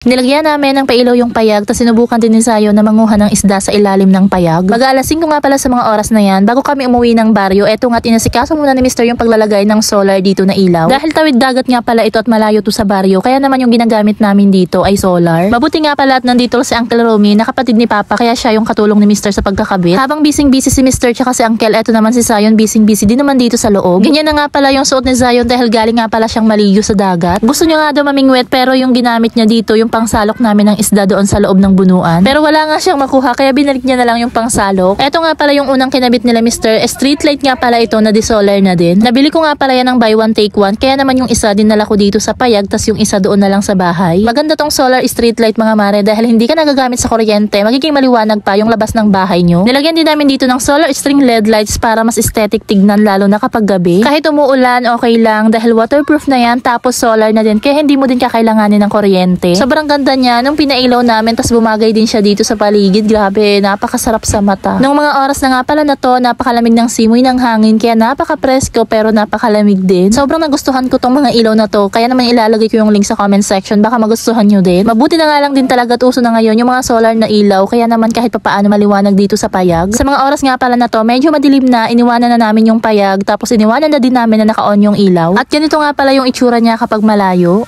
Nilagyan namin ng pailaw yung payag, tapos sinubukan din ni Zion na manguha ng isda sa ilalim ng payag. Mag-aalas 5 nga pala sa mga oras na yan, bago kami umuwi ng baryo, eto nga't inasikaso muna ni Mr. yung paglalagay ng solar dito na ilaw. Dahil tawid dagat nga pala ito at malayo to sa baryo, kaya naman yung ginagamit namin dito ay solar. Mabuti nga pala at nandito si Uncle Romy, nakapatid ni Papa, kaya siya yung katulong ni Mr. sa pagkakabit. Habang busy si Mr. tsaka si Uncle, eto naman si Zion busy din naman dito sa loob. Ganyan na nga pala yung suot ni Zion dahil galing nga pala siyang maligo sa dagat. Gusto niya nga daw mamingwit pero yung ginamit niya dito yung pangsalok namin ng isda doon sa loob ng bunuan. Pero wala nga siyang makuha kaya binalik niya na lang yung pangsalok. Eto nga pala yung unang kinabit nila Mr. Street light nga pala ito na di-solar na din. Nabili ko nga pala yan ng buy one take one, kaya naman yung isa dinala ko dito sa payag tas yung isa doon na lang sa bahay. Maganda tong solar street light mga mare dahil hindi ka nagagamit sa kuryente, magiging maliwanag pa yung labas ng bahay nyo. Nilagyan din namin dito ng solar string LED lights para mas aesthetic tignan lalo na kapag gabi. Kahit umuulan okay lang dahil waterproof na yan tapos solar na din kaya hindi mo din kakailanganin ng kuryente. Sobrang ganda niya nung pinailaw namin tas bumagay din siya dito sa paligid. Grabe, napakasarap sa mata. Nung mga oras na nga pala na to, napakalamig ng simoy ng hangin kaya napaka-presko pero napakalamig din. Sobrang nagustuhan ko tong mga ilaw na to kaya naman ilalagay ko yung link sa comment section baka magustuhan nyo din. Mabuti na nga lang din talaga at uso na ngayon yung mga solar na ilaw kaya naman kahit papaano maliwanag dito sa payag. Sa mga oras nga pala na to, medyo madilim na, iniwanan na namin yung payag tapos iniwanan na din namin na naka-on yung ilaw. At ganito nga pala yung itsura niya kapag malayo.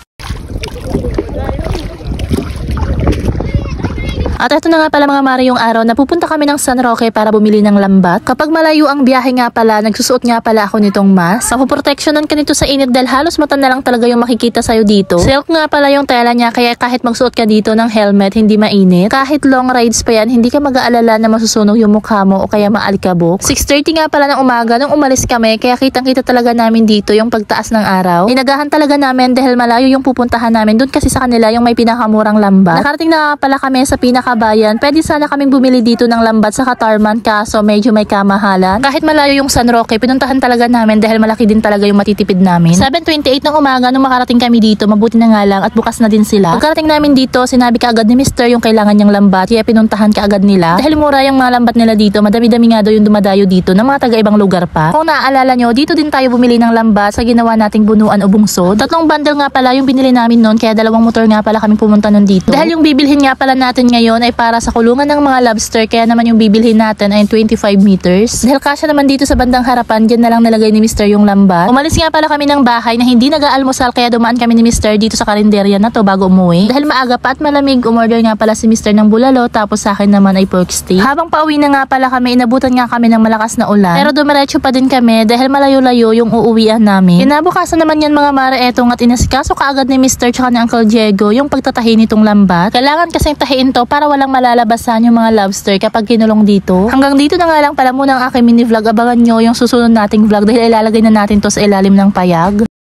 At ito na nga pala mga mare yung araw na pupunta kami ng San Roque para bumili ng lambat. Kapag malayo ang biyahe nga pala, nagsusuot nga pala ako nitong mask. Mapoproteksyonan ka nito sa init dahil halos mata na lang talaga yung makikita sa'yo dito. Silk nga pala yung tela niya kaya kahit magsuot ka dito ng helmet, hindi mainit. Kahit long rides pa yan, hindi ka mag-aalala na masusunog yung mukha mo o kaya maalikabok. 6:30 nga pala ng umaga nung umalis kami kaya kitang-kita talaga namin dito yung pagtaas ng araw. Inagahan talaga namin dahil malayo yung pupuntahan namin. Doon kasi sa kanila yung may pinakamurang lambat. Nakarating na pala kami sa pinakabayan. Pwede sana kaming bumili dito ng lambat sa Katarman kaso medyo may kamahalan. Kahit malayo yung San Roque, pinuntahan talaga namin dahil malaki din talaga yung matitipid namin. 7:28 ng umaga nung makarating kami dito, mabuti na nga lang at bukas na din sila. Pagkarating namin dito, sinabi kaagad ni Mr. yung kailangan niyang lambat kaya pinuntahan kaagad nila. Dahil mura yung mga lambat nila dito, madami-dami nga daw yung dumadayo dito ng mga taga-ibang lugar pa. Kung naaalala nyo, dito din tayo bumili ng lambat sa ginawa nating bunuan o bungsod. 3 bundle nga pala yung binili namin noon kaya 2 motor nga pala kami pumunta nun dito. Dahil yung bibilhin nga pala natin ngayon ay para sa kulungan ng mga lobster kaya naman yung bibilhin natin ay 25 meters. Dahil kasya naman dito sa bandang harapan, dyan na lang nalagay ni Mr. yung lambat. Umalis nga pala kami ng bahay na hindi nag-aalmusal kaya dumaan kami ni Mr. dito sa karinderya na to bago umuwi. Dahil maaga pa at malamig, umorder nga pala si Mr. ng bulalo tapos sa akin naman ay pork steak. Habang pauwi na nga pala kami, inabutan nga kami ng malakas na ulan. Pero dumiretso pa din kami dahil malayo-layo yung uuwian namin. Kinabukasan naman yan mga mare etong at inasikaso kaagad ni Mr. tsaka ni Uncle Diego yung pagtatahi nitong lambat. Kailangan kasing tahiin to para walang malalabasan yung mga lobster kapag kinulong dito. Hanggang dito na nga lang pala muna ang aking mini vlog. Abangan nyo yung susunod nating vlog dahil ilalagay na natin to sa ilalim ng payag.